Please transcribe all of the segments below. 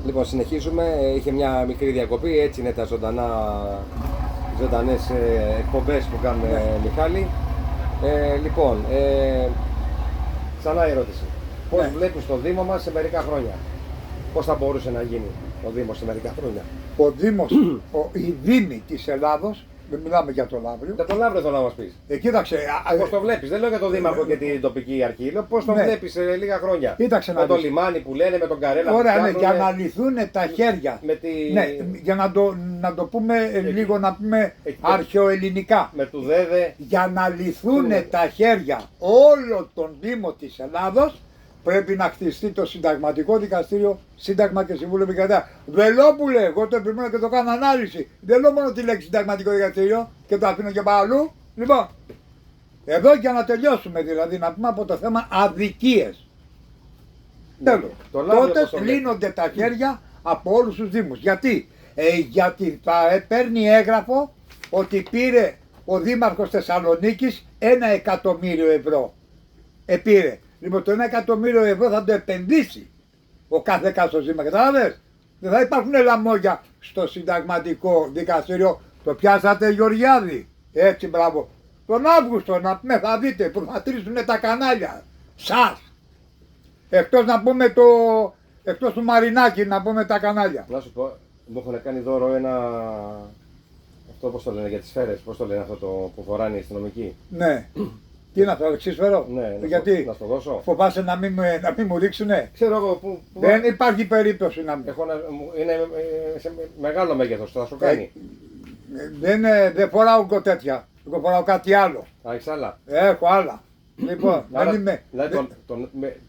Λοιπόν, συνεχίζουμε. Είχε μια μικρή διακοπή, έτσι είναι τα ζωντανές εκπομπές που κάνουμε, Μιχάλη. Λοιπόν, ξανά η ερώτηση. Πώς βλέπεις το Δήμο μας σε μερικά χρόνια? Πώς θα μπορούσε να γίνει ο Δήμος σε μερικά χρόνια? Ο Δήμος, οι Δήμοι της Ελλάδος, δεν μιλάμε για το Λαύριο. Για το Λαύριο θέλω να μας πεις. Κοίταξε. Πώς το βλέπεις? Δεν λέω για τον Δήμαρχο και την τοπική αρχή. Λέω πώς το βλέπεις σε λίγα χρόνια. Κοίταξε με το λιμάνι που λένε, με τον Καρέλα. Ωραία, ναι, για να λυθούν τα χέρια. Ναι, για να το πούμε λίγο, να πούμε αρχαιοελληνικά. Με του ΔΕΔΕ. Για να λυθούν τα χέρια όλων των Δήμων της Ελλάδος, πρέπει να χτιστεί το Συνταγματικό Δικαστήριο, Σύνταγμα και Συμβούλιο Επικρατείας. Βελόπουλε, εγώ το επιμένω και το κάνω ανάλυση. Δεν λέω μόνο τη λέξη Συνταγματικό Δικαστήριο και το αφήνω και πάω αλλού. Λοιπόν, εδώ για να τελειώσουμε δηλαδή, να πούμε από το θέμα αδικίες. Τέλος. Τότε λύνονται τα χέρια από όλους τους Δήμους. Γιατί? Γιατί θα παίρνει έγγραφο ότι πήρε ο Δήμαρχος Θεσσαλονίκης 1.000.000 ευρώ. Επήρε. Λοιπόν, το 1.000.000 ευρώ θα το επενδύσει ο κάθε κάστος Δήμα. Κατάλαβες? Δεν θα υπάρχουν λαμόγια στο Συνταγματικό Δικαστήριο. Το πιάσατε, Γεωργιάδη? Έτσι, μπράβο. Τον Αύγουστο να πούμε, θα δείτε που θα τρίσουνε τα κανάλια. Σας. Εκτός να πούμε εκτός του Μαρινάκη να πούμε τα κανάλια. Να σου πω, μου έχουν κάνει δώρο ένα. Αυτό πώς το λένε για τις σφαίρες, πώς το λένε αυτό το που φοράνε οι αστυνομικοί? Ναι. Τι είναι αυτό, εξίσφαιρο? Ναι, γιατί να στο δώσω. Φοβάσαι να μην μου ρίξουνε? Ξέρω εγώ που. Δεν υπάρχει περίπτωση να μην. Είναι σε μεγάλο μέγεθος, θα σου κάνει. Δεν φοράω τέτοια. Εγώ φοράω κάτι άλλο. Έχεις άλλα? Έχω άλλα. Λοιπόν, δεν είμαι. Δηλαδή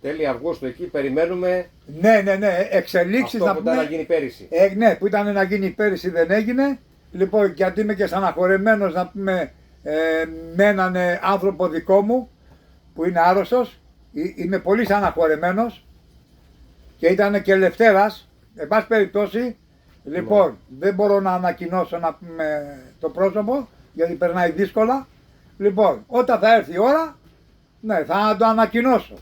τέλη Αυγούστου εκεί περιμένουμε. Ναι, εξελίξεις αυτό που ήταν να γίνει πέρυσι. Ναι, που ήταν να γίνει πέρυσι δεν έγινε. Λοιπόν, γιατί είμαι και στεναχωρεμένος να πούμε με έναν άνθρωπο δικό μου που είναι άρρωστος. Είμαι πολύ στεναχωρεμένος και ήταν και Λευτέρας. Εν πάση περιπτώσει, λοιπόν, δεν μπορώ να ανακοινώσω να πούμε το πρόσωπο γιατί περνάει δύσκολα. Λοιπόν, όταν θα έρθει η ώρα, ναι, θα το ανακοινώσω.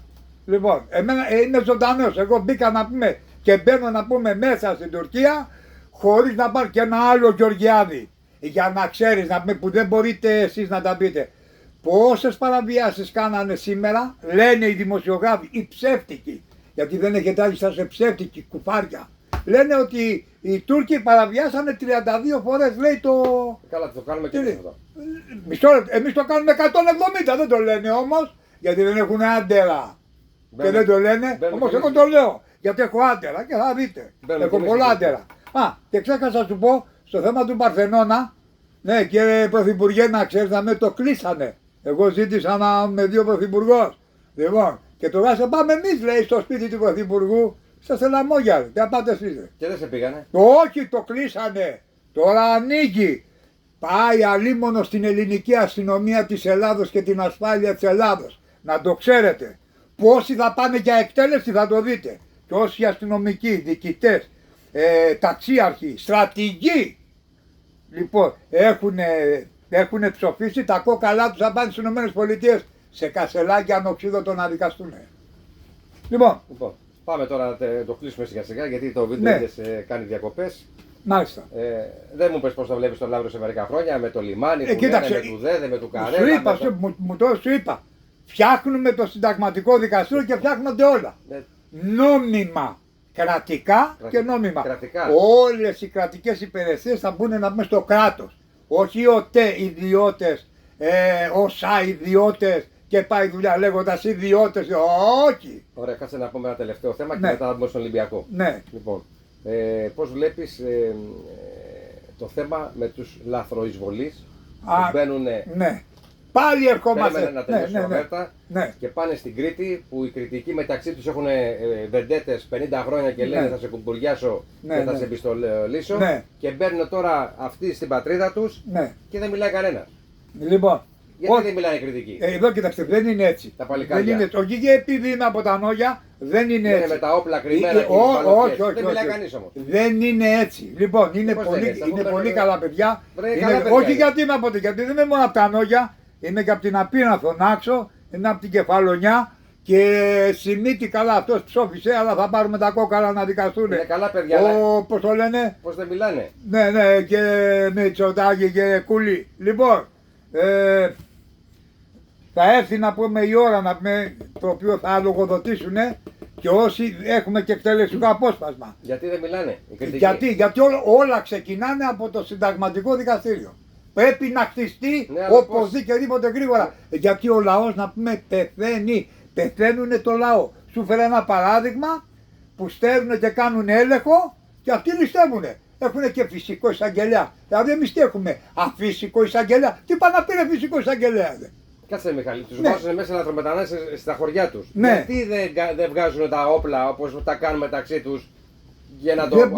Λοιπόν, εμένα είμαι ζωντανός. Εγώ μπήκα να πούμε και μπαίνω να πούμε μέσα στην Τουρκία χωρίς να πάρει και ένα άλλο Γεωργιάδη. Για να ξέρεις να πούμε που δεν μπορείτε εσείς να τα πείτε. Πόσες παραβιάσεις κάνανε σήμερα, λένε οι δημοσιογράφοι, οι ψεύτικοι. Γιατί δεν έχετε άλλη σε ψεύτικοι κουφάρια. Λένε ότι οι Τούρκοι παραβιάσανε 32 φορές, λέει το. Καλά, το κάνουμε και εμείς αυτό. Μισό λεπτό, εμείς το κάνουμε 170, δεν το λένε όμως, γιατί δεν έχουν άντερα. Και δεν το λένε, όμως εγώ το λέω, γιατί έχω άντερα και θα δείτε. Έχω πολλά άντερα. Και ξέχασα να σου πω, στο θέμα του Παρθενώνα, ναι, κύριε Πρωθυπουργέ, να ξέρεις να με το κλείσανε. Εγώ ζήτησα να με δύο πρωθυπουργός. Λοιπόν, και τώρα σε πάμε εμείς, λέει, στο σπίτι του Πρωθυπουργού. Σας ελαμόγια, δεν πάτε εσείς. Και δεν σε πήγανε? Όχι, το κλείσανε. Τώρα ανοίγει. Πάει αλίμονο στην ελληνική αστυνομία της Ελλάδος και την ασφάλεια της Ελλάδος. Να το ξέρετε. Πόσοι θα πάνε για εκτέλεση θα το δείτε. Και όσοι αστυνομικοί, διοικητές, ταξίαρχοι, στρατηγοί, λοιπόν, έχουν ψοφήσει τα κόκαλά τους θα πάνε στις ΗΠΑ σε κασελάκια ανοξίδωτο να δικαστούν. Λοιπόν. Πάμε τώρα να το κλείσουμε σιγά σιγά γιατί το βίντεο κάνει διακοπές. Μάλιστα. Δεν μου πες πώς το βλέπεις το Λαύριο σε μερικά χρόνια με το λιμάνι που κοίταξε, λένε, με του ΔΕΔΕ, με του Καρέλα. Σου είπα, φτιάχνουμε το Συνταγματικό Δικαστήριο και φτιάχνονται όλα. Νόμιμα. Κρατικά και νόμιμα. Κρατικά. Όλες οι κρατικές υπηρεσίες θα μπουν να πούμε στο κράτος. Όχι ΟΤΕ ιδιώτες, ΟΣΑ ιδιώτες και πάει δουλειά λέγοντας ιδιώτες. Όχι. Ωραία, κάτσε να πούμε ένα τελευταίο θέμα και μετά θα μπούμε στον Ολυμπιακό. Ναι. Λοιπόν, πώς βλέπεις το θέμα με τους λαθροεισβολείς που μπαίνουνε. Ναι. Πάλι ερχόμαστε. Περίμενε να τελειώσω Αβέρτα και πάνε στην Κρήτη που οι κριτικοί μεταξύ τους έχουν βεντέτες 50 χρόνια και λένε θα σε κουμπουριάσω και θα σε πιστολίσω και μπαίνουν τώρα αυτοί στην πατρίδα τους και δεν μιλάει κανένας. Λοιπόν, γιατί δεν μιλάνε οι κριτικοί? Εδώ κοιτάξτε, δεν είναι έτσι. Τα παλικάρια. Όχι επειδή είναι από τα Νόγια, δεν είναι έτσι. Είναι με τα όπλα κρυμμένα και όχι. Δεν μιλάει κανείς όμως. Δεν είναι έτσι. Λοιπόν, είναι πολύ καλά παιδιά. Όχι γιατί είμαι από γιατί δεν είμαι μόνο από τα Νόγια. Είμαι και από την Απίνα Θονάξο, είναι από την Κεφαλονιά Και Σιμίτη καλά, αυτός ψόφισε, αλλά θα πάρουμε τα κόκαλα να δικαστούν. Είναι καλά παιδιά, αλλά Πώς το λένε. πώς δεν μιλάνε. Ναι, ναι, και Μητσοτάκη και Κούλη. Λοιπόν, θα έρθει να πούμε η ώρα να πούμε, το οποίο θα λογοδοτήσουν και όσοι έχουμε και εκτελεστικό απόσπασμα. Γιατί δεν μιλάνε οι κριτικοί. Γιατί όλα ξεκινάνε από το συνταγματικό δικαστήριο. Πρέπει να χτιστεί Ναι, οπωσδήποτε γρήγορα. Γιατί ο λαός να πούμε πεθαίνει. Πεθαίνουν το λαό. Σου φέρε ένα παράδειγμα που στέλνουν και κάνουν έλεγχο και αυτοί ληστεύουν. Έχουν και φυσικό εισαγγελέα. Δηλαδή εμείς τι έχουμε, αφύσικο εισαγγελέα. Τι πάνε να πήρε φυσικό εισαγγελέα. Κάτσε Μιχάλη, τους Ναι. βάζουν μέσα λαθρομετανάστες στα χωριά τους. Ναι. Γιατί δεν βγάζουν τα όπλα όπως τα κάνουν μεταξύ τους για να το... Δεν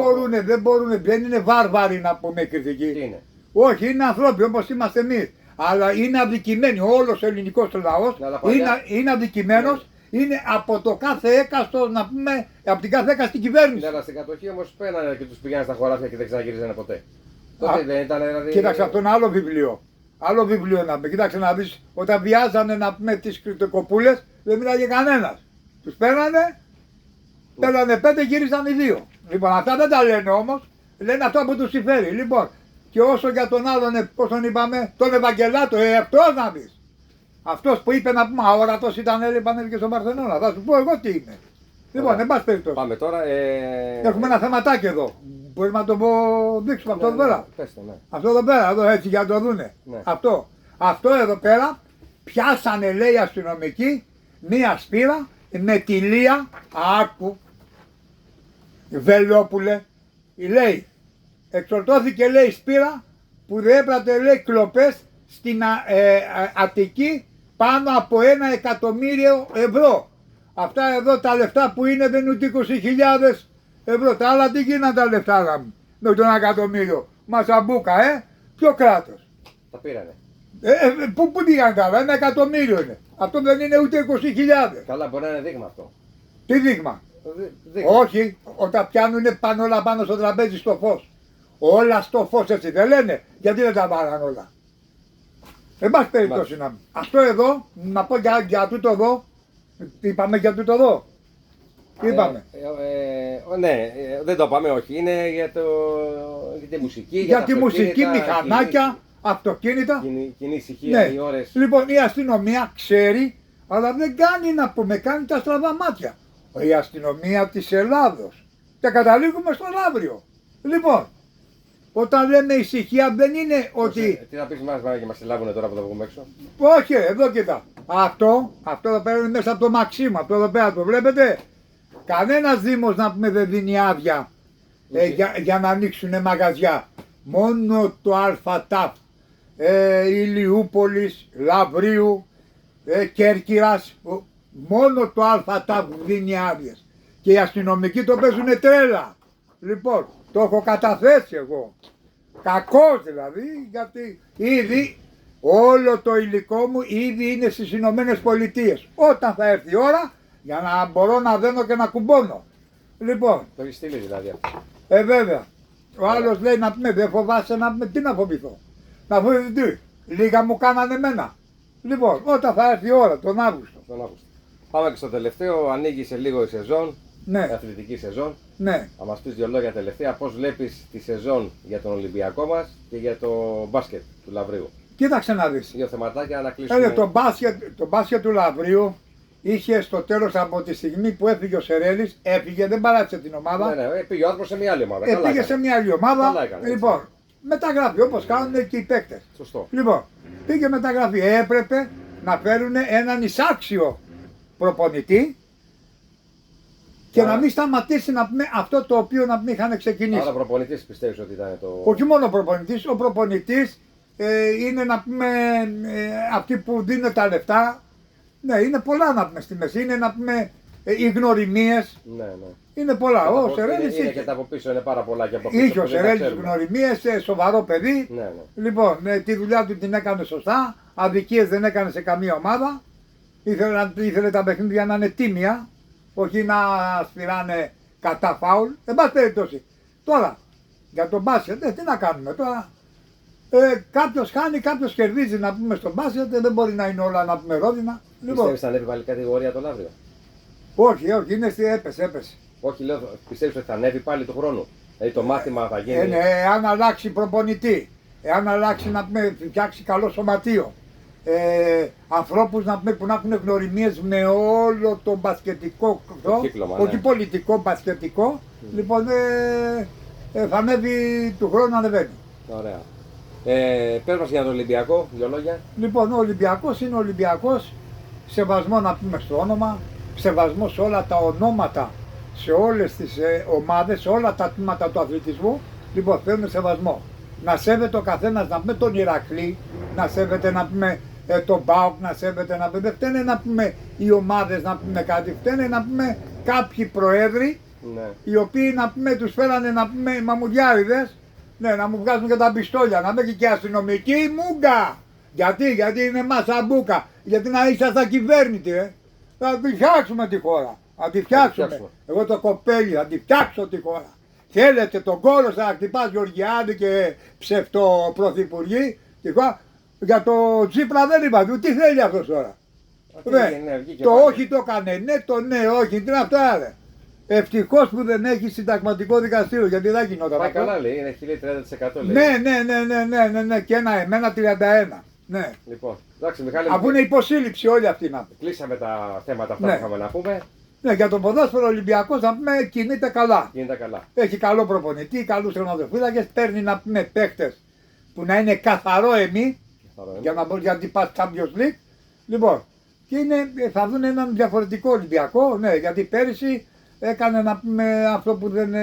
μπορούν, δεν είναι βάρβαροι να πούμε κριτική. Τι είναι. Όχι, είναι ανθρώποι όπως είμαστε εμείς. Αλλά είναι αδικημένοι. Όλος ο ελληνικός λαός Ναι, αλλά παλιά- είναι αδικημένος. Είναι από το κάθε έκαστο, να πούμε, από την κάθε έκαστη κυβέρνηση. Ναι, αλλά στην κατοχή όμως πένανε και τους πηγαίνανε στα χωράφια και δεν ξαναγυρίζανε ποτέ. Τότε δεν ήταν δηλαδή... Κοίταξε αυτό είναι άλλο βιβλίο. Άλλο βιβλίο να πούμε. Κοίταξε να δεις, όταν βιάζανε να πούμε τις κριτικοπούλες, δεν μιλάγε κανένας. Τους παίρνανε 5, γύρισαν οι 2. Λοιπόν, αυτά δεν τα λένε όμως, λένε αυτό που τους συμφέρει. Λοιπόν, και όσο για τον άλλον, πώς τον είπαμε, τον Ευαγγελάτο, αυτός να δεις. Αυτός που είπε να πούμε, αόρατος ήταν, έλεγε και στον Παρθενώνα. Θα σου πω εγώ τι είναι. Λοιπόν, εν πάση περιπτώσει. Πάμε τώρα. Έχουμε ένα θεματάκι εδώ. Μπορούμε να το δείξουμε αυτό εδώ πέρα. Πες το, ναι. Αυτό εδώ πέρα, εδώ έτσι για να το δούνε. Ναι. Αυτό εδώ πέρα πιάσανε, λέει, οι αστυνομικοί μία σπήρα με τη Λία. Άκου, Βελόπουλε, λέει, εξορτώθηκε, λέει, σπήρα που διέπρατε, λέει, κλοπές στην Αττική πάνω από 1 εκατομμύριο ευρώ. Αυτά εδώ τα λεφτά που είναι δεν είναι ούτε 20.000 ευρώ. Τα άλλα τι γίνανε τα λεφτά μου με τον εκατομμύριο. Μασαμπούκα, ποιο κράτος. Τα πήρανε. Πού πήγαν τα άλλα, 1 εκατομμύριο είναι. Αυτό δεν είναι ούτε 20.000. Καλά, μπορεί να είναι δείγμα αυτό. Τι δείγμα. Δείγμα. Όχι, όταν πιάνουν πάνω όλα πάνω στο τραπέζι στο φως. Όλα στο φως, έτσι δεν λένε. Γιατί δεν τα βάλαν όλα. Εν πάση περιπτώσει να. Αυτό εδώ, να πω για τούτο εδώ. Είπαμε για τούτο εδώ. Είπαμε. Ναι, δεν το είπαμε, όχι. Είναι για τη μουσική. Για τη μουσική, μηχανάκια, αυτοκίνητα. Κοινή ησυχία, οι ώρες. Λοιπόν, η αστυνομία ξέρει, αλλά δεν κάνει να πούμε, κάνει τα στραβά μάτια. Η αστυνομία της Ελλάδος. Και καταλήγουμε στο Λαύριο. Λοιπόν, όταν λέμε ησυχία δεν είναι ότι... Τι να πεις μας, και μας συλλάβουνε τώρα που θα βγούμε έξω. Όχι, εδώ κοίτα. Αυτό εδώ πέρα είναι μέσα από το Μαξίμα. Αυτό εδώ πέρα το βλέπετε. Κανένας δήμος να πούμε δεν δίνει άδεια για να ανοίξουν μαγαζιά. Μόνο το ΑΤΑΠ, Ηλιούπολης, Λαυρίου, Κέρκυρας, μόνο το ΑΤΑΠ δίνει άδειες. Και οι αστυνομικοί το παίζουν τρέλα. Λοιπόν, το έχω καταθέσει εγώ. Κακός δηλαδή, γιατί ήδη όλο το υλικό μου ήδη είναι στις Ηνωμένες Πολιτείες. Όταν θα έρθει η ώρα, για να μπορώ να δένω και να κουμπώνω. Λοιπόν. Το έχει στείλει δηλαδή αυτό. Βέβαια. Ο άλλος λέει να πούμε, δεν φοβάσαι να πούμε, τι να φοβηθώ. Να φοβηθώ τι, λίγα μου κάνανε εμένα. Λοιπόν, όταν θα έρθει η ώρα, τον Αύγουστο. Πάμε και στο τελευταίο, ανοίγει σε λίγο η σεζόν, ναι. Η αθλητική σεζόν. Ναι. Θα μας πεις 2 λόγια τελευταία, πώς βλέπεις τη σεζόν για τον Ολυμπιακό μας και για το μπάσκετ του Λαυρίου. Κοίταξε να δεις. 2 θεματάκια να κλείσουμε. Το μπάσκετ του Λαυρίου είχε στο τέλος από τη στιγμή που έφυγε ο Σερέλης, έφυγε, δεν παράτησε την ομάδα. Ναι, πήγε ο άνθρωπος σε μια άλλη ομάδα. Πήγε σε μια άλλη ομάδα. Καλά έκανε, λοιπόν, μεταγραφή όπως κάνουν και οι παίκτες. Σωστό. Λοιπόν, πήγε μεταγραφή. Έπρεπε να φέρουν έναν εισάξιο προπονητή και να μην σταματήσει να πούμε αυτό το οποίο να μην είχαν ξεκινήσει. Άρα προπονητής πιστεύεις ότι ήταν το... Όχι μόνο προπονητής, ο προπονητής είναι να πούμε αυτοί που δίνουν τα λεφτά. Ναι, είναι πολλά να πούμε στη μέση. Είναι να πούμε οι γνωριμίες. Ναι. Είναι πολλά. Ο Σερέλης είναι και τα από πίσω, είναι πάρα πολλά και από πίσω. Είχε ο Σερέλης γνωριμίες, σοβαρό παιδί. Ναι. Λοιπόν, τη δουλειά του την έκανε σωστά. Αδικίες δεν έκανε σε καμία ομάδα. Ήθελε τα παιχνίδια να είναι τίμια. Όχι να σφυράνε κατά φάουλ. Εν πάση περιπτώσει. Τώρα, για τον μπάσκετ, τι να κάνουμε τώρα. Κάποιος χάνει, κάποιος κερδίζει να πούμε στο μπάσκετ. Δεν μπορεί να είναι όλα να πούμε ρόδινα. Πιστεύεις θα ανέβει πάλι κατηγορία το Λαύριο. Όχι, όχι, έπεσε. Όχι, λέω, πιστεύεις ότι θα ανέβει πάλι του χρόνου. Δηλαδή το μάθημα θα γίνει. Εάν αλλάξει προπονητή, εάν αλλάξει να πούμε, φτιάξει καλό σωματείο, ανθρώπους να πούμε, που να έχουν γνωριμίες με όλο το μπασκετικό κύκλωμα, όχι πολιτικό, μπασκετικό, λοιπόν θα ανέβει του χρόνου, ανεβαίνει. Ωραία. Πες μας για τον Ολυμπιακό, δύο λόγια. Λοιπόν, ο Ολυμπιακός είναι Ολυμπιακός, σεβασμό να πούμε στο όνομα, σεβασμό σε όλα τα ονόματα, σε όλες τις ομάδες, σε όλα τα τμήματα του αθλητισμού. Λοιπόν, θέλουμε σεβασμό. Να σέβεται ο καθένας, να πούμε τον Ηρακλή, να σέβεται να πούμε τον ΠΑΟΚ, να σέβεται να πούμε. Δεν φταίνε να πούμε οι ομάδες να πούμε κάτι, φταίνε να πούμε κάποιοι προέδροι, ναι, οι οποίοι να πούμε τους φέρανε να πούμε μαμουδιάριδες, ναι, να μου βγάζουν και τα πιστόλια, να μην και αστυνομική μούγκα. Γιατί είναι μασαμπούκα, γιατί να είσαστε κυβέρνητη, θα τη φτιάξουμε τη χώρα. Θα τη φτιάξουμε. Εγώ το κοπέλι θα τη φτιάξω τη χώρα. Θέλετε τον κόλλο θα χτυπάς Γεωργιάδη και ψευτοπρωθυπουργοί. Για το Τσίπρα δεν είπατε, τι θέλει αυτός τώρα. Το όχι το έκανε, ναι το ναι όχι, τι είναι αυτά ρε. Ευτυχώς που δεν έχει συνταγματικό δικαστήριο, γιατί δεν γινόταν. Πάει καλά λέει, είναι 1030% λέει. Ναι, και εμένα 31. Ναι. Λοιπόν, εντάξει Μιχάλη. Αφού είναι υποσύλληψη όλοι αυτοί να. Κλείσαμε τα θέματα αυτά που είχαμε να πούμε. Ναι, για τον ποδόσφαιρο Ολυμπιακός να πούμε κινείται καλά. Κινείται καλά. Έχει καλό προπονητή, καλούς τερματοφύλακες, παίρνει να πούμε παίχτες που να είναι καθαρό εμεί, για να μπορεί να πας Champions League. Λοιπόν, και θα δουν έναν διαφορετικό Ολυμπιακό, ναι, γιατί πέρυσι έκανε να πούμε αυτό που δεν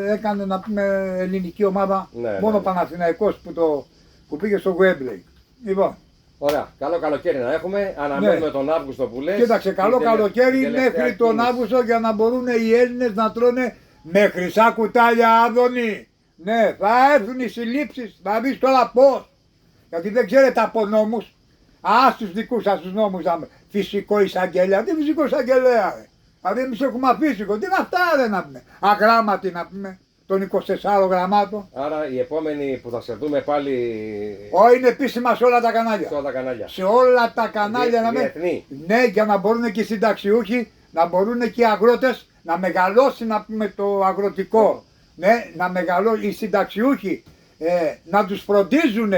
έκανε να πούμε ελληνική ομάδα, μόνο Παναθηναϊκός που πήγε στο Wembley. Λοιπόν. Ωραία, καλό καλοκαίρι να έχουμε, αναμένουμε τον Αύγουστο που λες. Κοίταξε, καλό καλοκαίρι μέχρι τον Αύγουστο για να μπορούν οι Έλληνες να τρώνε με χρυσά κουτάλια, Άδωνη. Ναι, θα έρθουν οι συλλήψεις, θα δεις τώρα πώς. Γιατί δεν ξέρετε από νόμους. Στους δικούς σας τους νόμους, φυσικό εισαγγελέα, τι φυσικό εισαγγελέα ρε. Δηλαδή εμείς έχουμε αφύσικο, τι είναι αυτά ρε να πούμε. Αγράμματοι να πούμε, των 24 γραμμάτων. Άρα οι επόμενοι που θα σε δούμε πάλι. Είναι επίσημα σε όλα τα κανάλια. Σε όλα τα κανάλια. Σε όλα τα κανάλια να πούμε. Ναι, για να μπορούν και οι συνταξιούχοι, να μπορούν και οι αγρότες να μεγαλώσει να πούμε το αγροτικό. Ναι, να μεγαλώσει οι συνταξιούχοι, να τους φροντίζουν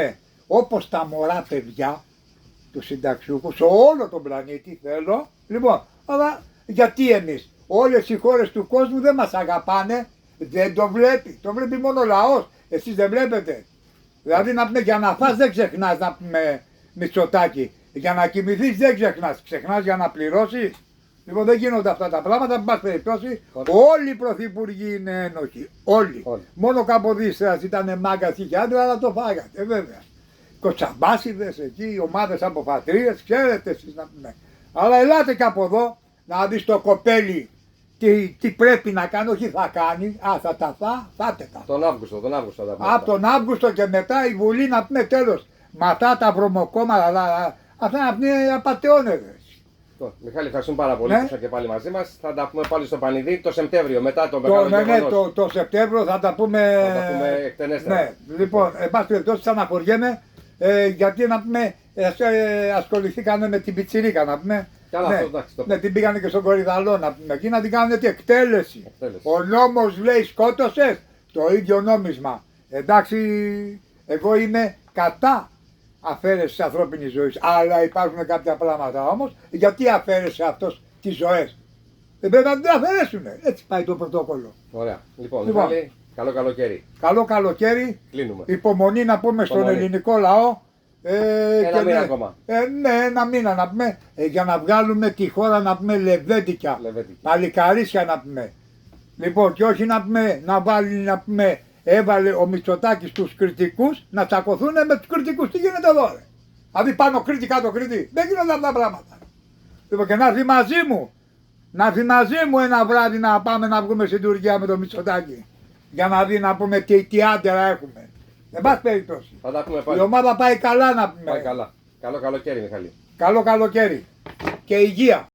όπως τα μωρά παιδιά, τους συνταξιούχους, σε όλο τον πλανήτη θέλω. Λοιπόν, αλλά γιατί εμείς, όλες οι χώρες του κόσμου δεν μας αγαπάνε, δεν το βλέπει, το βλέπει μόνο ο λαός, εσείς δεν βλέπετε. Δηλαδή να πούμε για να φας δεν ξεχνάς να πούμε Μητσοτάκη, για να κοιμηθείς δεν ξεχνάς, ξεχνάς για να πληρώσεις. Λοιπόν δεν γίνονται αυτά τα πράγματα, εν πάση περιπτώσει όλοι οι πρωθυπουργοί είναι ένοχοι, όλοι. Μόνο ο Καποδίστρας ήταν μάγκας, είχε άντρα, αλλά το φάγατε βέβαια. Κοτσαμπάσιδες εκεί, ομάδες από πατρίες, ξέρετε εσείς να πούμε. Αλλά ελάτε και από εδώ να δεις το κοπέλι τι πρέπει να κάνει, όχι θα κάνει, θα τα φάτε τα. Τον Αύγουστο θα τα πούμε. Από τον Αύγουστο και μετά η Βουλή να πούμε τέλος. Μα αυτά τα βρωμοκόμματα, αυτά να πούμε απατεώνες. Μιχάλη, ευχαριστούμε πάρα πολύ που ήσασταν και πάλι μαζί μας. Θα τα πούμε πάλι στο Πανηδί το Σεπτέμβριο, μετά το μεγάλο γεγονός. Το Σεπτέμβριο θα τα πούμε εκτενέστερα. Ναι, λοιπόν, εν πάση περιπτώσει στεναχωριέμαι, γιατί να πούμε ασχοληθήκανε με την πιτσιρίκα να πούμε. Καλά, ναι, αυτό, εντάξει, ναι, την πήγανε και στον Κορυδαλό να πούμε. Εκεί να την κάνουν εκτέλεση. Ο νόμος λέει σκότωσες, το ίδιο νόμισμα. Εντάξει, εγώ είμαι κατά αφαίρεση της ανθρώπινης ζωής. Αλλά υπάρχουν κάποια πράγματα όμως, γιατί αφαίρεσε αυτός τις ζωές. Δεν πρέπει να την αφαιρέσουν. Έτσι πάει το πρωτόκολλο. Ωραία. Λοιπόν, Μιχάλη, καλό καλοκαίρι. Καλό καλοκαίρι. Κλείνουμε. Υπομονή να πούμε στον ελληνικό λαό. Ένα μήνα ακόμα. Ναι, ένα μήνα να πούμε, για να βγάλουμε τη χώρα να πούμε λεβέντικα. Παλικαρίσια να πούμε. Λοιπόν, και όχι να πούμε, να βάλει να πούμε. Έβαλε ο Μητσοτάκης τους κριτικούς να τσακωθούν με τους κριτικούς. Τι γίνεται εδώ ρε. Δηλαδή πάνω Κρήτη κάτω Κρήτη. Δεν γίνονται αυτά τα πράγματα. Λοιπόν και να έρθει μαζί μου ένα βράδυ να πάμε να βγούμε στην Τουρκία με τον Μητσοτάκη. Για να δει να πούμε τι άντερα έχουμε. Εν πάση περιπτώσει. Η ομάδα πάει καλά να πούμε. Πάει καλά. Καλό καλοκαίρι Μιχάλη. Καλό καλοκαίρι. Και υγεία.